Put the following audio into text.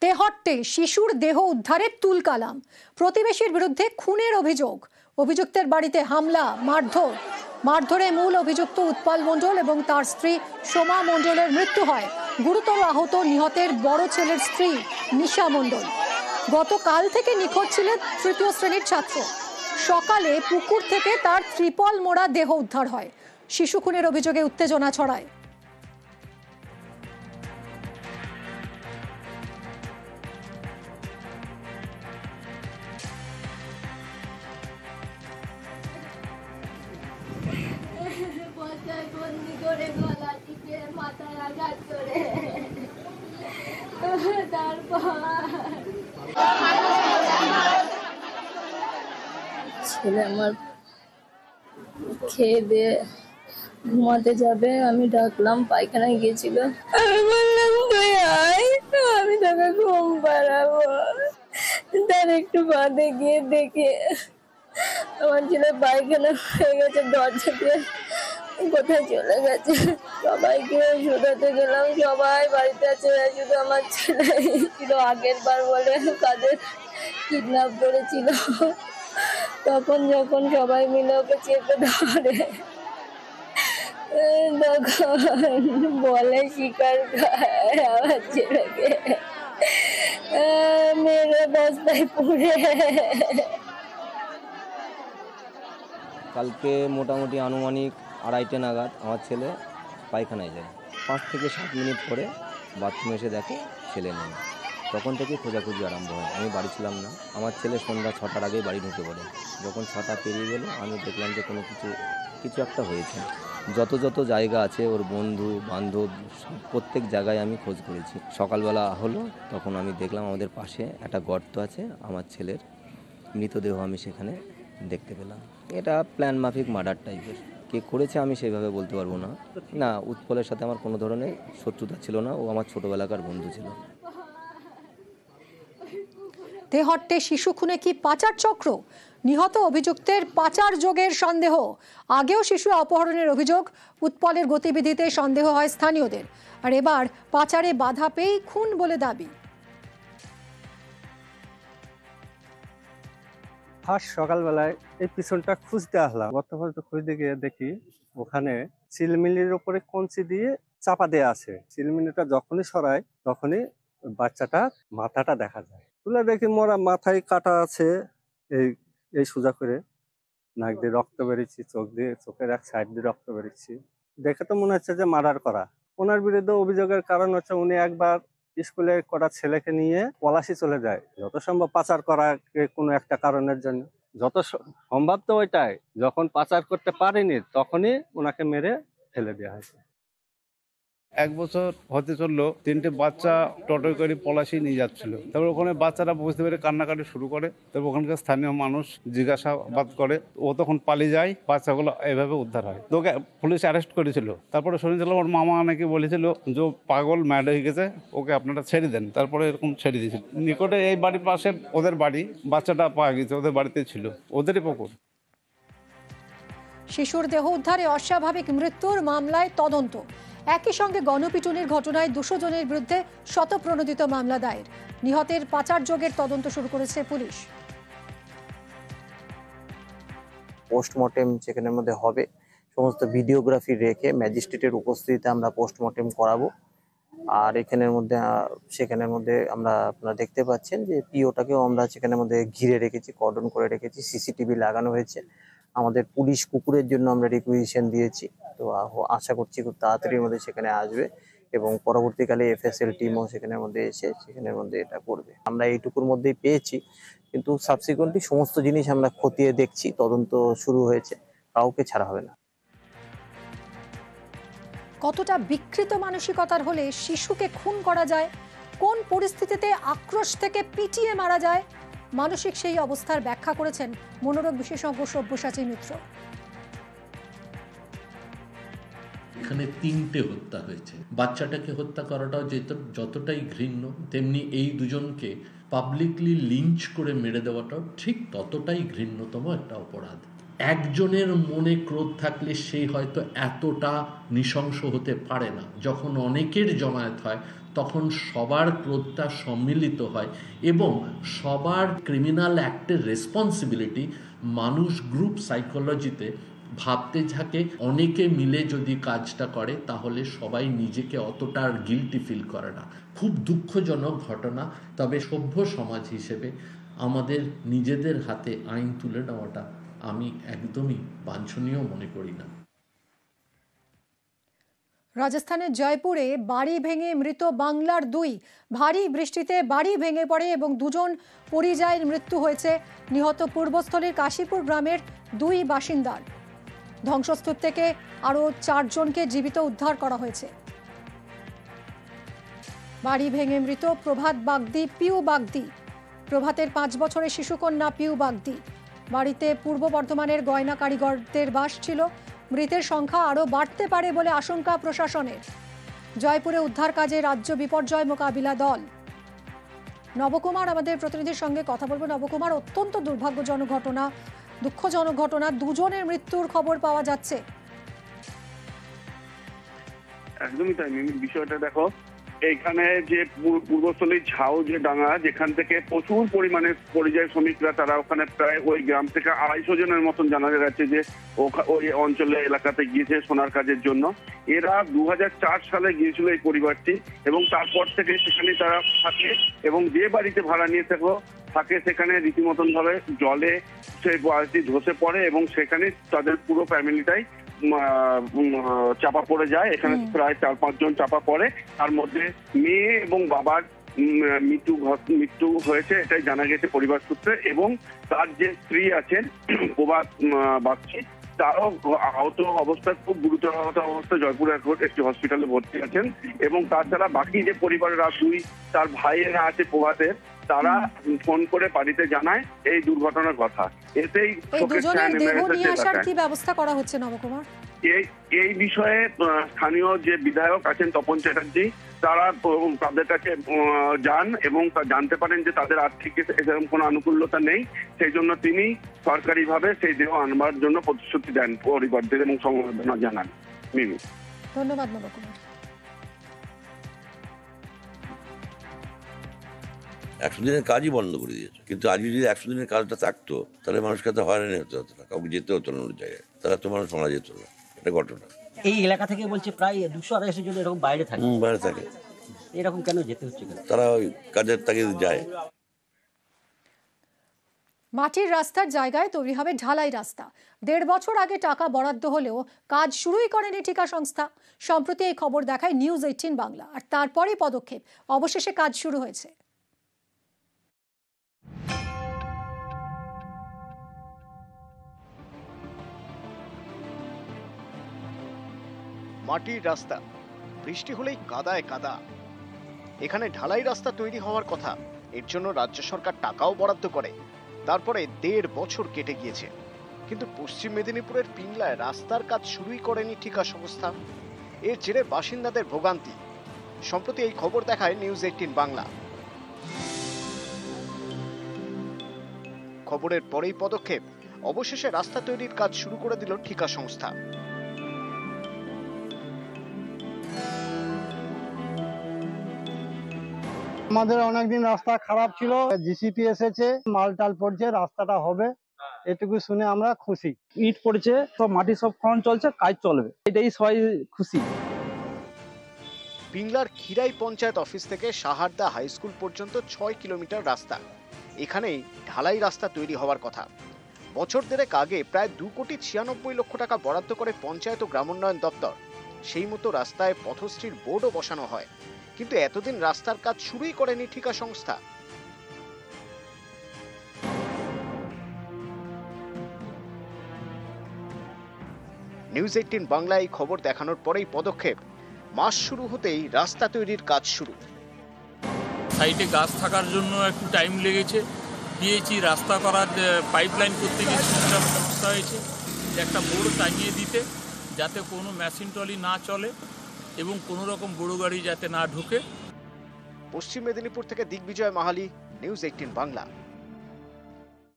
তেহট্টে শিশুর দেহ উদ্ধারের তুলকালাম। প্রতিবেশীর বিরুদ্ধে খুনের অভিযোগ। অভিযুক্তের বাড়িতে হামলা, মারধরে মূল অভিযুক্ত উৎপল মণ্ডল এবং তার স্ত্রী সোমা মণ্ডলের মৃত্যু হয়। গুরুতর আহত নিহতের বড় ছেলের স্ত্রী নিশা মণ্ডল। গতকাল থেকে নিখোঁজ ছিলেন তৃতীয় শ্রেণীর ছাত্র। সকালে পুকুর থেকে তার ত্রিপল মোড়া দেহ উদ্ধার হয়। শিশু খুনের অভিযোগে উত্তেজনা ছড়ায়। ছেলে আমার খেয়ে দিয়ে ঘুমাতে যাবে, আমি ডাকলাম, পায়খানায় গিয়েছিল। আমি বললাম তুই আয়, আমি তোকে ঘুম পাড়াবো। তার একটু বাদে গিয়ে দেখে আমার ছেলে পায়খানা হয়ে গেছে, দরজা দিয়ে কোথায় চলে গেছে। সবাইকে শুধাতে গেলাম, সবাই বাড়িতে আছে, শুধু আমার ছেলে ছিল। আগের বার বলে কাদের কিডন্যাপ করেছিল, তখন যখন সবাই মিলে ওকে চেপে ধরে তখন বলে শিকার খায় আমার ছেলেকে মেরে বস্তায় পুড়ে। কালকে মোটামুটি আনুমানিক 2:30 নাগাদ আমার ছেলে পায়খানায় যায়। 5 থেকে 7 মিনিট পরে বাথরুমে এসে দেখে ছেলে নেই। তখন থেকে খোঁজাখুঁজি আরম্ভ হয়। আমি বাড়ি ছিলাম না। আমার ছেলে সন্ধ্যা 6টার আগেই বাড়ি ঢুকে পড়ে। যখন 6টা পেরিয়ে গেল আমি দেখলাম যে কোনো কিছু একটা হয়েছে। যত জায়গা আছে, ওর বন্ধু বান্ধব প্রত্যেক জায়গায় আমি খোঁজ করেছি। সকালবেলা হলো, তখন আমি দেখলাম আমাদের পাশে একটা গর্ত আছে, আমার ছেলের মৃতদেহ আমি সেখানে দেখতে পেলাম। এটা প্ল্যান মাফিক মার্ডার টাইপের। কে করেছে আমি সেইভাবে বলতে পারবো না। না, উৎপলের সাথে আমার কোনো ধরনের শত্রুতা ছিল না, ও আমার ছোটোবেলাকার বন্ধু ছিল। তেহট্টে শিশু খুনে কি পাচার চক্র? নিহত অভিযুক্তের পাচার যোগের সন্দেহ। আগেও শিশু অপহরণের অভিযোগ। উৎপলের গতিবিধিতে সন্দেহ হয় স্থানীয়দের। আর এবার পাচারে বাধা পেয়েই খুন বলে দাবি। ফার্স্ট সকালবেলায় এই পিছনটা খুঁজতে আসলাম। গতকাল তো খুঁজতে গিয়ে দেখি ওখানে চিলমিলির উপরে কঞ্চি দিয়ে চাপা দেয়া আছে। চিলমিলিটা যখনই সরায় তখনই বাচ্চাটার মাথাটা দেখা যায়। তুলে দেখি মোরা মাথায় কাটা আছে, এই সোজা করে নাক দিয়ে রক্ত বেরিয়েছি, চোখের এক সাইড দিয়ে রক্ত বেরিয়েছি। দেখে তো মনে হচ্ছে যে মার্ডার করা। ওনার বিরুদ্ধে অভিযোগের কারণ হচ্ছে উনি একবার স্কুলে করা ছেলেকে নিয়ে পলাশি চলে যায়, যত সম্ভব পাচার করা কোনো একটা কারণের জন্য। যত সম্ভব তো ওইটাই, যখন পাচার করতে পারেনি তখনই ওনাকে মেরে ফেলে দেওয়া হয়েছে। 1 বছর হতে চললো, 3টে বাচ্চা টোটো করে পলাশি নিয়ে যাচ্ছিল। তারপর ওখানে বাচ্চারা বুঝতে পেরে কান্নাকাটি শুরু করে। তারপর ওখানকার স্থানীয় মানুষ জিজ্ঞাসাবাদ করে, ও তখন পালিয়ে যায়। বাচ্চাগুলো এভাবে উদ্ধার হয়। তো ওকে পুলিশ অ্যারেস্ট করেছিল। তারপরে শুনেছিলাম ওর মামা নাকি বলেছিল যে পাগল ম্যাড হয়ে গেছে, ওকে আপনারা ছেড়ে দেন। তারপরে এরকম ছেড়ে দিয়েছিল। নিকটে এই বাড়ির পাশে ওদের বাড়ি, বাচ্চাটা পাওয়া গেছে, ওদের বাড়িতে ছিল, ওদেরই পুকুর। শিশুর দেহ উদ্ধারে অস্বাভাবিক মৃত্যুর মামলায় তদন্ত। একই সঙ্গে গণপিটুনির ঘটনায় 200 জনের বিরুদ্ধে শতপ্রণোদিত মামলা দায়ের। নিহতের পাচার যোগের তদন্ত শুরু করেছে পুলিশ। পোস্টমর্টেম যেখানের মধ্যে হবে, সমস্ত ভিডিওগ্রাফি রেখে ম্যাজিস্ট্রেটের উপস্থিতিতে আমরা পোস্টমর্টেম করাবো। আর সেখানের মধ্যে আমরা আপনারা দেখতে পাচ্ছেন যে পিওটাকেও আমরা সেখানের মধ্যে ঘিরে রেখেছি, কর্ডন করে রেখেছি, সিসিটিভি লাগানো হয়েছে। আমাদের পুলিশ কুকুরের জন্য আমরা রিকুইজিশন দিয়েছি। তো আশা করছি খুব তাড়াতাড়ির মধ্যে সেখানে আসবে এবং পরবর্তীকালে এফএসএল টিমও সেখানের মধ্যে এসে সেখানের মধ্যে এটা করবে। আমরা এইটুকুর মধ্যেই পেয়েছি, কিন্তু সাবসিকুয়েন্টলি সমস্ত জিনিস আমরা খতিয়ে দেখছি, তদন্ত শুরু হয়েছে, কাউকে ছাড়া হবে না। কতটা বিকৃত মানসিকতার হলে শিশুকে খুন করা যায়? কোন পরিস্থিতিতে আক্রোশ থেকে পিটিয়ে মারা যায়? মানসিক সেই অবস্থার ব্যাখ্যা করেছেন মনোরোগ বিশেষজ্ঞ সব্যসাচী মিত্র। এখানে 3টে হত্যা হয়েছে। বাচ্চাটাকে হত্যা করাটাও যতটাই ঘৃণ্য, তেমনি এই দুজনকে পাবলিকলি লিঞ্চ করে মেরে দেওয়াটাও ঠিক ততটাই ঘৃণ্যতম একটা অপরাধ। একজনের মনে ক্রোধ থাকলে সে হয়তো এতটা নৃশংস হতে পারে না। যখন অনেকের জমায়েত হয় তখন সবার ক্রোধটা সম্মিলিত হয় এবং সবার ক্রিমিনাল অ্যাক্টের রেসপন্সিবিলিটি মানুষ গ্রুপ সাইকোলজিতে ভাবতে থাকে অনেকে মিলে যদি কাজটা করে তাহলে সবাই নিজেকে অতটা আর গিল্টি ফিল করে না। খুব দুঃখজনক ঘটনা, তবে সভ্য সমাজ হিসেবে আমাদের নিজেদের হাতে আইন তুলে নেওয়াটা আমি একদমই বাঞ্ছনীয় মনে করি না। রাজস্থানের জয়পুরে বাড়ি ভেঙে মৃত বাংলার 2। ভারী বৃষ্টিতে বাড়ি ভেঙে পড়ে এবং 2জন পরিযায়ীর মৃত্যু হয়েছে। নিহত পূর্বস্থলীর কাশীপুর গ্রামের 2 বাসিন্দার। ধ্বংসস্তূপ থেকে আরও 4 জনকে জীবিত উদ্ধার করা হয়েছে। বাড়ি ভেঙে মৃত প্রভাত বাগদি, পিউ বাগদি। প্রভাতের 5 বছরের শিশুকন্যা পিউ বাগদি। বাড়িতে পূর্ব বর্ধমানের গয়না কারিগরদের বাস ছিল। মৃতের সংখ্যা আরও বাড়তে পারে বলে আশঙ্কা প্রশাসনের। জয়পুরে উদ্ধার কাজে রাজ্য বিপর্যয় মোকাবিলা দল। নবকুমার আমাদের প্রতিনিধির সঙ্গে কথা বলবো। নবকুমার, অত্যন্ত দুর্ভাগ্যজনক ঘটনা, দুঃখজনক ঘটনা, 2 জনের মৃত্যুর খবর পাওয়া যাচ্ছে। একদমই তাই মিমি, বিষয়টা দেখো, এইখানে যে পূর্বস্থলীর ঝাউ যে ডাঙ্গা, যেখান থেকে প্রচুর পরিমাণে পরিযায়ী শ্রমিকরা, তারা ওখানে প্রায় ওই গ্রাম থেকে 250 জনের মতন জানা যাচ্ছে যে ওই অঞ্চলে এলাকাতে গিয়েছে সোনার কাজের জন্য। এরা 2004 সালে গিয়েছিল এই পরিবারটি, এবং তারপর থেকে সেখানে তারা থাকে এবং যে বাড়িতে ভাড়া নিয়ে থাকে সেখানে রীতিমতন ভাবে জলে সেই বাড়িটি ধসে পড়ে এবং সেখানে তাদের পুরো ফ্যামিলিটাই চাপা পড়ে যায়। এখানে প্রায় 4-5 জন চাপা পড়ে, তার মধ্যে মেয়ে এবং বাবার মৃত্যু হয়েছে, এটাই জানা গেছে পরিবার সূত্রে। এবং তার যে স্ত্রী আছেন প্রভাত বাগচি, তারও আহত অবস্থায়, খুব গুরুতর আহত অবস্থায় জয়পুর একটি হসপিটালে ভর্তি আছেন। এবং তাছাড়া বাকি যে পরিবারের 2 তার ভাইয়েরা আছে প্রভাতের, তারা ফোন করে বাড়িতে জানায় এই দুর্ঘটনার কথা। এতেই শোকের ছায়া নেমে এসেছে। কি ব্যবস্থা করা হচ্ছে নবকুমার? এই বিষয়ে স্থানীয় যে বিধায়ক আছেন তপন চ্যাটার্জি, তারা তাদের কাছে যান এবং জানতে পারেন যে তাদের আর্থিক এরকম কোনো আনুকূল্যতা নেই, সেই জন্য তিনি সরকারিভাবে সেই দেহ আনবার জন্য প্রতিশ্রুতি দেন পরিবারদের এবং সমবেদনা জানান। মিমি, ধন্যবাদ নবকুমার। 100 দিনের কাজই বন্ধ করে দিয়েছে, কিন্তু আজকে যদি 100 দিনের কাজটা থাকতো তাহলে মানুষকে তো হয়রানি হতে হতো না, কাউকে যেতে হতো না ওই জায়গায়, তারা তো মানুষ মারা যেত না। এটা ঘটনা। এই এলাকা থেকে বলছে প্রায় 200-250 জন এরকম বাইরে থাকে। বাইরে থাকে, এরকম কেন যেতে হচ্ছে? তারা ওই কাজের তাগিদে যায়। মাটির রাস্তার জায়গায় তৈরি হবে ঢালাই রাস্তা। 1.5 বছর আগে টাকা বরাদ্দ হলেও কাজ শুরুই করেনি ঠিকা সংস্থা। সম্প্রতি এই খবর দেখায় নিউজ 18 বাংলা, আর তারপরেই পদক্ষেপ। অবশেষে কাজ শুরু হয়েছে। মাটির রাস্তা, বৃষ্টি হলেই কাদায় কাদা। এখানে ঢালাই রাস্তা তৈরি হওয়ার কথা, এর জন্য রাজ্য সরকার টাকাও বরাদ্দ করে। তারপরে 1.5 বছর কেটে গিয়েছে, কিন্তু পশ্চিম মেদিনীপুরের পিংলায় রাস্তার কাজ শুরুই করেনি ঠিকা সংস্থা। এর জেরে বাসিন্দাদের ভোগান্তি। সম্প্রতি এই খবর দেখায় নিউজ 18 বাংলা। খবরের পরেই পদক্ষেপ। অবশেষে রাস্তা তৈরির কাজ শুরু করে দিল ঠিকা সংস্থা। আমাদের অনেকদিন রাস্তা খারাপ ছিল, জিসিপি এসেছে, মাল টাল পড়ছে, রাস্তাটা হবে, এটুকু শুনে আমরা খুশি। ইট পড়ছে, সব মাটি সব খনন চলছে, কাজ চলবে, এটাই সবাই খুশি। পিংলার খিরাই পঞ্চায়েত অফিস থেকে সাহারদা হাই স্কুল পর্যন্ত 6 কিলোমিটার রাস্তা। এখানেই ঢালাই রাস্তা তৈরি হওয়ার কথা। বছর 1.5 আগে প্রায় 2,96 লক্ষ টাকা বরাদ্দ করে পঞ্চায়েত ও গ্রামোন্নয়ন দপ্তর। সেই মতো রাস্তায় পথশ্রীর বোর্ডও বসানো হয়, কিন্তু এতদিন রাস্তার কাজ শুরুই করেনি ঠিকা সংস্থা। নিউজ 18 বাংলায় এই খবর দেখানোর পরেই পদক্ষেপ। মাস শুরু হতেই রাস্তা তৈরির কাজ শুরু। সাইডে গাছ থাকার জন্য একটু টাইম লেগেছে। পিএইচই রাস্তা করার পাইপলাইন করতে গিয়ে সমস্যা হয়েছে, একটা বোর্ড টাঙিয়ে দিতে যাতে কোনো মেশিন ট্রলি না চলে এবং কোনো রকম বড় গাড়ি যাতে না ঢোকে। পশ্চিম মেদিনীপুর থেকে দিগ্বিজয় মাহালি, নিউজ 18 বাংলা।